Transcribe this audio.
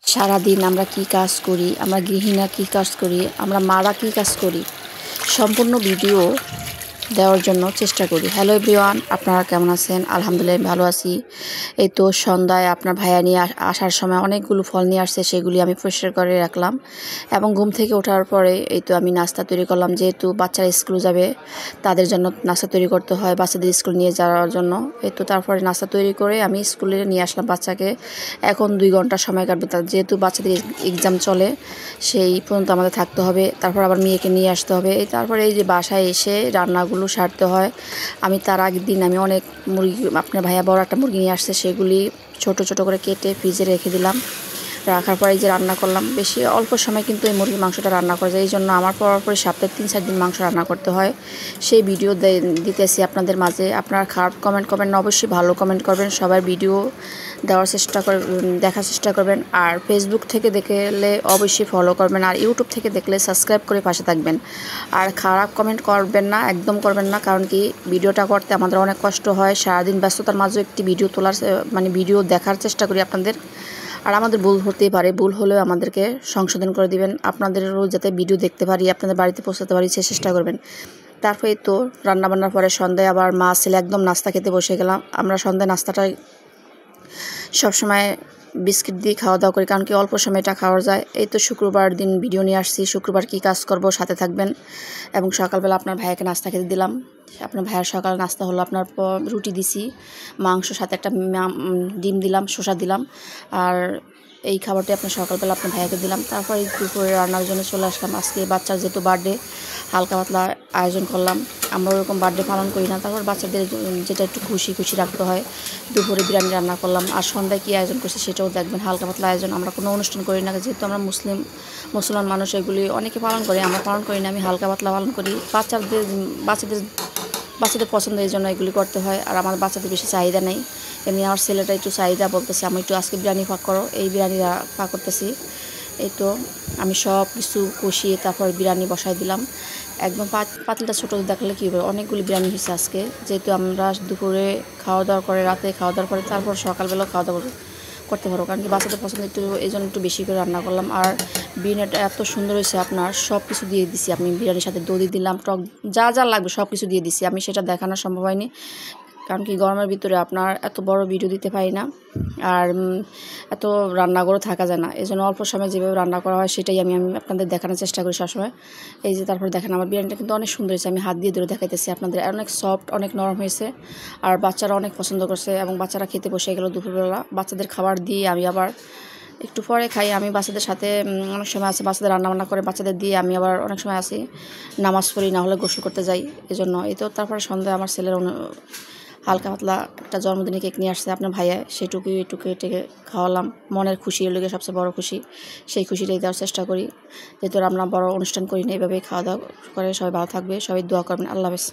সারাদিন আমরা কি কাজ করি, আমরা গৃহিণীরা কি কাজ করি, আমরা মারা কি কাজ করি, সম্পূর্ণ ভিডিও দেওয়ার জন্য চেষ্টা করি। হ্যালো এভরিওয়ান, আপনারা কেমন আছেন? আলহামদুলিল্লাহ আমি ভালো আছি। এই তো সন্ধ্যায় আপনার ভাইয়া নিয়ে আসার সময় অনেকগুলো ফল নিয়ে আসছে, সেগুলি আমি পরিষ্কার করে রাখলাম এবং ঘুম থেকে ওঠার পরে এই তো আমি নাস্তা তৈরি করলাম। যেহেতু বাচ্চারা স্কুল যাবে, তাদের জন্য নাস্তা তৈরি করতে হয়, বাচ্চাদের স্কুল নিয়ে যাওয়ার জন্য। এই তো তারপরে নাস্তা তৈরি করে আমি স্কুলে নিয়ে আসলাম বাচ্চাকে। এখন 2 ঘন্টা সময় কাটবে, যেহেতু বাচ্চাদের এক্সাম চলে, সেই পর্যন্ত আমাদের থাকতে হবে। তারপর আবার মেয়েকে নিয়ে আসতে হবে। তারপরে এই যে বাসায় এসে রান্নাগুলো সারতে হয়। আমি তার আগের দিন আমি অনেক মুরগি, আপনার ভাইয়া বড় একটা মুরগি নিয়ে আসছে, সেগুলি ছোট ছোট করে কেটে ফ্রিজে রেখে দিলাম। রাখার পরে এই যে রান্না করলাম, বেশি অল্প সময় কিন্তু এই মুরগির মাংসটা রান্না করা যায়। এই জন্য আমার পরপর সপ্তাহে 3-4 দিন মাংস রান্না করতে হয়। সেই ভিডিও দিতেছি আপনাদের মাঝে। আপনারা খারাপ কমেন্ট করবেন না, অবশ্যই ভালো কমেন্ট করবেন। সবার ভিডিও দেখার চেষ্টা করবেন। আর ফেসবুক থেকে দেখলে অবশ্যই ফলো করবেন, আর ইউটিউব থেকে দেখলে সাবস্ক্রাইব করে পাশে থাকবেন। আর খারাপ কমেন্ট করবেন না, একদম করবেন না, কারণ কি ভিডিওটা করতে আমাদের অনেক কষ্ট হয়। সারাদিন ব্যস্ততার মাঝে একটি ভিডিও তোলার ভিডিও দেখার চেষ্টা করি আপনাদের। আর আমাদের ভুল হতেই পারে, ভুল হলেও আমাদেরকে সংশোধন করে দিবেন। আপনাদেরও যাতে ভিডিও দেখতে পারি, আপনাদের বাড়িতে পৌঁছাতে পারি, সে চেষ্টা করবেন। তারপরে তো রান্নাবান্নার পরে সন্ধ্যায় আবার মা ছেলে একদম নাস্তা খেতে বসে গেলাম। আমরা সন্ধ্যায় নাস্তাটা সবসময় বিস্কিট দিয়ে খাওয়া দাওয়া করি, কারণ কি অল্প সময়টা খাওয়া যায়। এই তো শুক্রবার দিন ভিডিও নিয়ে আসছি, শুক্রবার কি কাজ করব সাথে থাকবেন। এবং সকালবেলা আপনার ভাইয়াকে নাস্তা খেতে দিলাম। আপনার ভাইয়ের সকাল নাস্তা হলো আপনার রুটি দিছি, মাংস সাথে একটা ডিম দিলাম, শসা দিলাম। আর এই খাবারটি আপনার সকালবেলা আপনার ভাইয়াকে দিলাম। তারপরে দুপুরে রান্নার জন্য চলে আসলাম। আজকে বাচ্চার যেহেতু বার্থডে, হালকা পাতলা আয়োজন করলাম। আমরা ওরকম বার্থডে পালন করি না, তারপর বাচ্চাদের যেটা একটু খুশি খুশি রাখতে হয়। দুপুরে বিরিয়ানি রান্না করলাম। আর সন্ধ্যায় কী আয়োজন করছি সেটাও দেখবেন, হালকা পাতলা আয়োজন। আমরা কোনো অনুষ্ঠান করি না, যেহেতু আমরা মুসলমান মানুষ, এগুলি অনেকে পালন করে, আমরা পালন করি না। আমি হালকা পাতলা পালন করি। বাচ্চাদের পছন্দ, এই জন্য এগুলি করতে হয়। আর আমার বাচ্চাদের বেশি চাহিদা নেই, এমনি আমার ছেলেটা একটু চাহিদা বলতেছে, আমি একটু আজকে বিরিয়ানি পাক করো, এই বিরিয়ানি পাক করতেছি। এই তো আমি সব কিছু কষিয়ে তারপর বিরিয়ানি বসাই দিলাম। একদম পাতিলটা ছোটো দেখলে কী হবে, অনেকগুলি বিরিয়ানি হয়েছে আজকে। যেহেতু আমরা দুপুরে খাওয়া দাওয়া করে, রাতে খাওয়া দাওয়ার পরে তারপর সকালবেলাও খাওয়া দাওয়া করতে পারো, কারণ কি বাচ্চাদের পছন্দ একটু, এই জন্য একটু বেশি করে রান্না করলাম। আর বিরিয়ানিটা এত সুন্দর হয়েছে, আপনার সব কিছু দিয়ে দিছি। আমি বিরিয়ানির সাথে দই দিলাম, টক যা যা লাগবে সব কিছু দিয়ে দিছি। আমি সেটা দেখানো সম্ভব হয়নি, কারণ কি গরমের ভিতরে আপনার এত বড় ভিডিও দিতে পারি না, আর এত রান্নাঘরও থাকা যায় না। এই জন্য অল্প সময় যেভাবে রান্না করা হয় সেটাই আমি আপনাদের দেখানোর চেষ্টা করি সবসময়। এই যে তারপর দেখেন আমার বিরিয়ানিটা কিন্তু অনেক সুন্দর হয়েছে। আমি হাত দিয়ে ধরে দেখাইতেছি আপনাদের, অনেক সফট, অনেক নরম হয়েছে। আর বাচ্চারা অনেক পছন্দ করছে এবং বাচ্চারা খেতে বসে গেল দুপুরবেলা। বাচ্চাদের খাবার দিয়ে আমি আবার একটু পরে খাই। আমি বাচ্চাদের সাথে অনেক সময় আছে, বাচ্চাদের রান্নাবান্না করে বাচ্চাদের দিয়ে আমি আবার অনেক সময় আসি, নামাজ পড়ি, না হলে গোসল করতে যাই। এই জন্য এই তো তারপরে সন্ধ্যায় আমার ছেলের হালকা পাতলা একটা জন্মদিনে কেক নিয়ে আসছে আপনার ভাইয়া, সেটুকু একটু কেটে খাওয়ালাম। মনের খুশি লেগে সবচেয়ে বড় খুশি, সেই খুশিটাই দেওয়ার চেষ্টা করি। যেহেতু আমরা বড় অনুষ্ঠান করি না, এইভাবেই খাওয়া দাওয়া করে। সবাই ভালো থাকবে, সবাই দোয়া করবেন। আল্লাহ হাফেজ।